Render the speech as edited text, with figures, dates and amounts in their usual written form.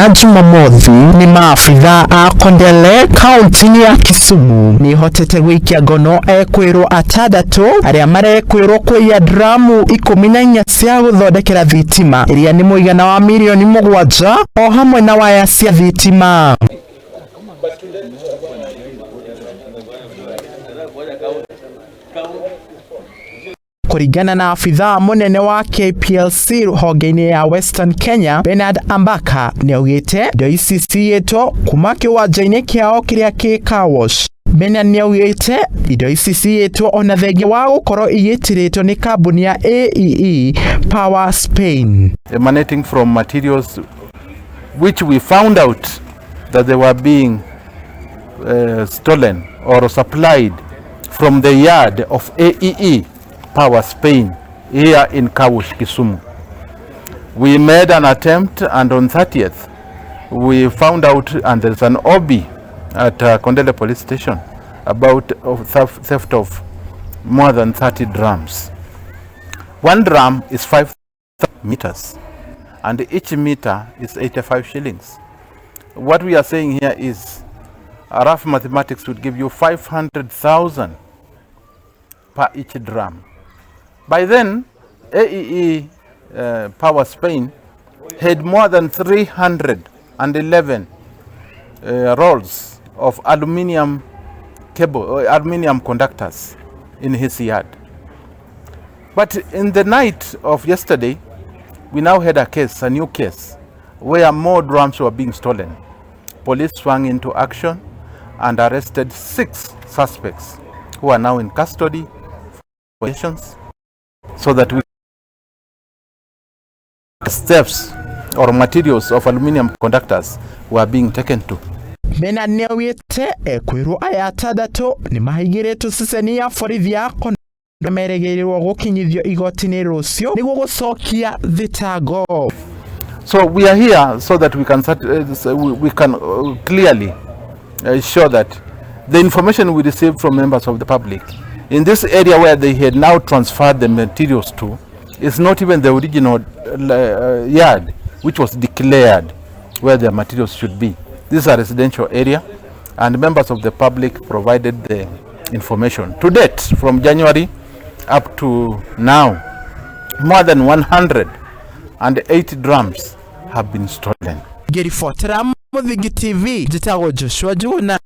jana Jumamothi ni maabithaa a Kondele kauntiini ya Kisumu ni hotete gwikia ngono Ekuiruo atandatu aria marekuiruo kuiya drumu 14 cia guthondekera thitima iria ni muigana wa mirioni 7 o hamwe na waya cia thitima. Kuringana na afithaa munene wa Kplc honge-ini ya Western Kenya, Bernard Ambaka ni augite indo ici ciyitwo kuma kiwanja-ini kiao kiria ki car wash. Bernard ni augite indo ici ciyitwo ona thengia wa gukorwo igitiritwo ni kambuni ya AEE Power Spain, emanating from materials which we found out that they were being stolen or supplied from the yard of AEE Power Spain here in Kawush, Kisumu. We made an attempt, and on 30th we found out, and there's an OB at Kondele police station about theft of more than 30 drums. One drum is 5 meters and each meter is 85 shillings. What we are saying here is a rough mathematics would give you 500,000 per each drum. By then, AEE Power Spain had more than 311 rolls of aluminium aluminium conductors in his yard. But in the night of yesterday, we now had a new case, where more drums were being stolen. Police swung into action and arrested 6 suspects who are now in custody for investigations, so that we thefts or materials of aluminium conductors were being taken to. Bena niawite Ekuiruo aya atandatu ni maregereruo ceceni ya borithi ya maregereruo gukinyithio igotiini rucio niguo gucokia thitango. So we are here so that we can clearly show that the information we received from members of the public in this area where they had now transferred the materials to is not even the original yard which was declared where the materials should be. This is a residential area, and members of the public provided the information. To date, from January up to now, more than 180 drums have been stolen. Gerifuatira Muthi TV, jitago Joshua Juna.